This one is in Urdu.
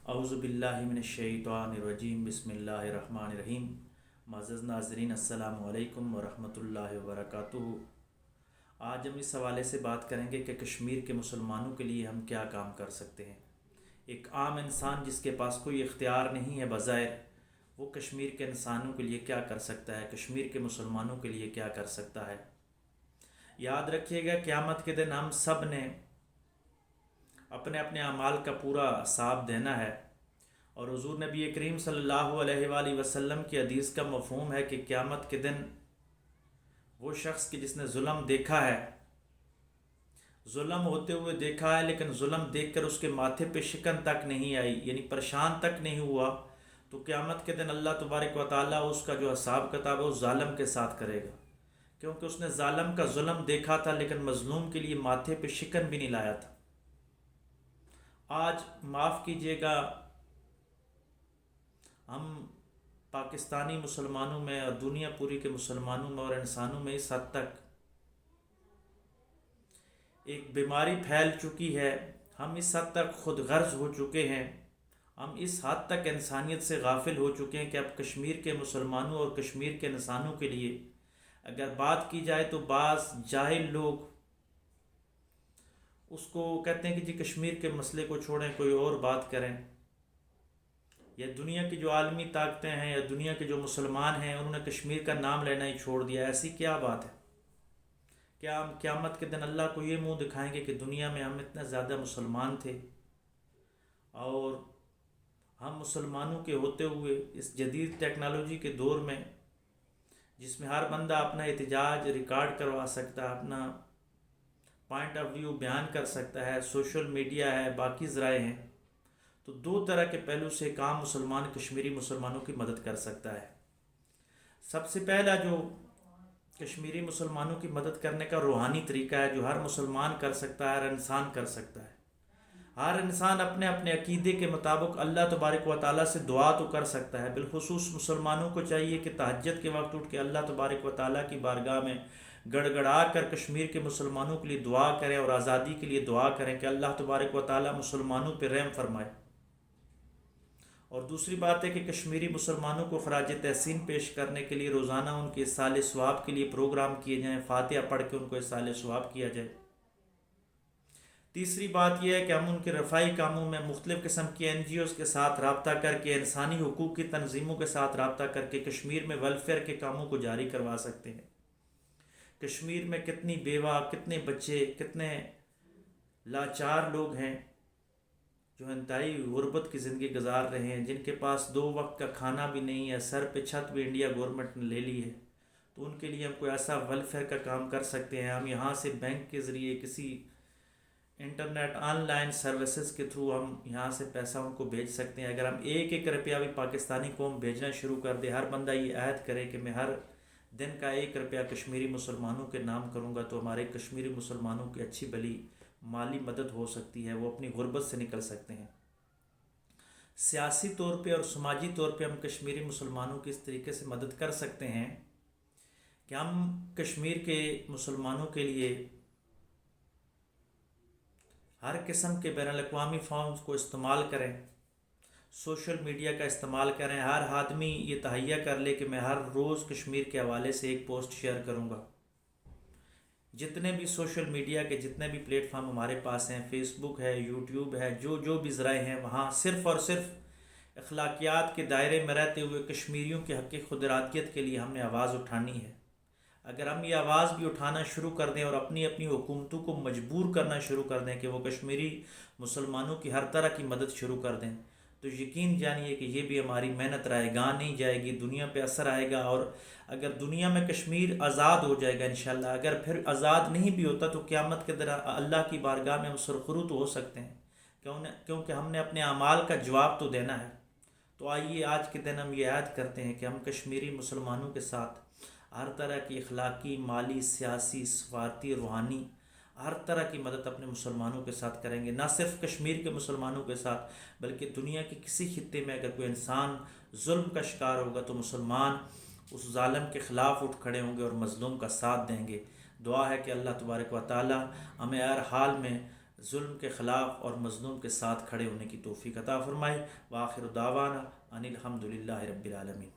اعوذ باللہ من الشیطان الرجیم، بسم اللہ الرحمن الرحیم۔ معزز ناظرین، السلام علیکم ورحمۃ اللہ وبرکاتہ۔ آج ہم اس حوالے سے بات کریں گے کہ کشمیر کے مسلمانوں کے لیے ہم کیا کام کر سکتے ہیں۔ ایک عام انسان جس کے پاس کوئی اختیار نہیں ہے بظاہر، وہ کشمیر کے انسانوں کے لیے کیا کر سکتا ہے، کشمیر کے مسلمانوں کے لیے کیا کر سکتا ہے۔ یاد رکھیے گا، قیامت کے دن ہم سب نے اپنے اپنے اعمال کا پورا حساب دینا ہے، اور حضور نبی کریم صلی اللہ علیہ وآلہ وسلم کی حدیث کا مفہوم ہے کہ قیامت کے دن وہ شخص کہ جس نے ظلم دیکھا ہے، ظلم ہوتے ہوئے دیکھا ہے، لیکن ظلم دیکھ کر اس کے ماتھے پہ شکن تک نہیں آئی، یعنی پریشان تک نہیں ہوا، تو قیامت کے دن اللہ تبارک و تعالیٰ اس کا جو حساب کتاب ہے وہ ظالم کے ساتھ کرے گا، کیونکہ اس نے ظالم کا ظلم دیکھا تھا لیکن مظلوم کے لیے ماتھے پہ شکن بھی نہیں لایا تھا۔ آج معاف کیجیے گا، ہم پاکستانی مسلمانوں میں اور دنیا پوری کے مسلمانوں میں اور انسانوں میں اس حد تک ایک بیماری پھیل چکی ہے، ہم اس حد تک خود غرض ہو چکے ہیں، ہم اس حد تک انسانیت سے غافل ہو چکے ہیں کہ اب کشمیر کے مسلمانوں اور کشمیر کے انسانوں کے لیے اگر بات کی جائے تو بعض جاہل لوگ اس کو کہتے ہیں کہ جی کشمیر کے مسئلے کو چھوڑیں، کوئی اور بات کریں، یا دنیا کی جو عالمی طاقتیں ہیں یا دنیا کے جو مسلمان ہیں انہوں نے کشمیر کا نام لینا ہی چھوڑ دیا۔ ایسی کیا بات ہے؟ کیا ہم قیامت کے دن اللہ کو یہ منہ دکھائیں گے کہ دنیا میں ہم اتنے زیادہ مسلمان تھے، اور ہم مسلمانوں کے ہوتے ہوئے اس جدید ٹیکنالوجی کے دور میں جس میں ہر بندہ اپنا احتجاج ریکارڈ کروا سکتا ہے، اپنا پوائنٹ آف ویو بیان کر سکتا ہے، سوشل میڈیا ہے، باقی ذرائع ہیں، تو دو طرح کے پہلو سے ایک عام مسلمان کشمیری مسلمانوں کی مدد کر سکتا ہے۔ سب سے پہلا جو کشمیری مسلمانوں کی مدد کرنے کا روحانی طریقہ ہے، جو ہر مسلمان کر سکتا ہے، ہر انسان کر سکتا ہے۔ ہر انسان اپنے اپنے عقیدے کے مطابق اللہ تبارک و تعالیٰ سے دعا تو کر سکتا ہے، بالخصوص مسلمانوں کو چاہیے کہ تہجد کے وقت اٹھ کے اللہ تبارک و تعالیٰ کی بارگاہ میں گڑ گڑا کر کشمیر کے مسلمانوں کے لیے دعا کریں اور آزادی کے لیے دعا کریں کہ اللہ تبارک و تعالیٰ مسلمانوں پہ رحم فرمائے۔ اور دوسری بات ہے کہ کشمیری مسلمانوں کو خراج تحسین پیش کرنے کے لیے روزانہ ان کے اصالِ ثواب کے لیے پروگرام کیے جائیں، فاتحہ پڑھ کے ان کو اصالِ ثواب کیا جائے۔ تیسری بات یہ ہے کہ ہم ان کے رفاہی کاموں میں مختلف قسم کی NGOs کے ساتھ رابطہ کر کے، انسانی حقوق کی تنظیموں کے ساتھ رابطہ کر کے کشمیر میں ویلفیئر کے کاموں کو جاری کروا سکتے ہیں۔ کشمیر میں کتنی بیوہ، کتنے بچے، کتنے لاچار لوگ ہیں جو انتہائی غربت کی زندگی گزار رہے ہیں، جن کے پاس 2 وقت کا کھانا بھی نہیں ہے، سر پہ چھت بھی انڈیا گورنمنٹ نے لے لی ہے، تو ان کے لیے ہم کوئی ایسا ویلفیئر کا کام کر سکتے ہیں۔ ہم یہاں سے بینک کے ذریعے، کسی انٹرنیٹ آن لائن سروسز کے تھرو ہم یہاں سے پیسہ ان کو بھیج سکتے ہیں۔ اگر ہم 1 روپیہ بھی پاکستانی قوم بھیجنا شروع کر دے، ہر بندہ یہ عہد کرے کہ میں ہر دن کا 1 روپیہ کشمیری مسلمانوں کے نام کروں گا، تو ہمارے کشمیری مسلمانوں کی اچھی بھلی مالی مدد ہو سکتی ہے، وہ اپنی غربت سے نکل سکتے ہیں۔ سیاسی طور پہ اور سماجی طور پہ ہم کشمیری مسلمانوں کی اس طریقے سے مدد کر سکتے ہیں کہ ہم کشمیر کے مسلمانوں کے لیے ہر قسم کے بین الاقوامی فارمز کو استعمال کریں، سوشل میڈیا کا استعمال کریں۔ ہر آدمی یہ تہیہ کر لے کہ میں ہر روز کشمیر کے حوالے سے ایک پوسٹ شیئر کروں گا۔ جتنے بھی سوشل میڈیا کے جتنے بھی پلیٹ فارم ہمارے پاس ہیں، فیس بک ہے، یوٹیوب ہے، جو بھی ذرائع ہیں، وہاں صرف اور صرف اخلاقیات کے دائرے میں رہتے ہوئے کشمیریوں کے حق خود ارادیت کے لیے ہم نے آواز اٹھانی ہے۔ اگر ہم یہ آواز بھی اٹھانا شروع کر دیں اور اپنی اپنی حکومتوں کو مجبور کرنا شروع کر دیں کہ وہ کشمیری مسلمانوں کی ہر طرح کی مدد شروع کر دیں، تو یقین جانیے کہ یہ بھی ہماری محنت رائے گاں نہیں جائے گی، دنیا پہ اثر آئے گا۔ اور اگر دنیا میں کشمیر آزاد ہو جائے گا انشاءاللہ، اگر پھر آزاد نہیں بھی ہوتا تو قیامت کے دن اللہ کی بارگاہ میں ہم سرخرو تو ہو سکتے ہیں، کیونکہ ہم نے اپنے اعمال کا جواب تو دینا ہے۔ تو آئیے آج کے دن ہم یہ عہد کرتے ہیں کہ ہم کشمیری مسلمانوں کے ساتھ ہر طرح کی اخلاقی، مالی، سیاسی، سفارتی، روحانی ہر طرح کی مدد اپنے مسلمانوں کے ساتھ کریں گے۔ نہ صرف کشمیر کے مسلمانوں کے ساتھ بلکہ دنیا کے کسی خطے میں اگر کوئی انسان ظلم کا شکار ہوگا تو مسلمان اس ظالم کے خلاف اٹھ کھڑے ہوں گے اور مظلوم کا ساتھ دیں گے۔ دعا ہے کہ اللہ تبارک و تعالی ہمیں ہر حال میں ظلم کے خلاف اور مظلوم کے ساتھ کھڑے ہونے کی توفیق عطا فرمائے۔ وآخر دعوانا ان الحمد للہ رب العالمین۔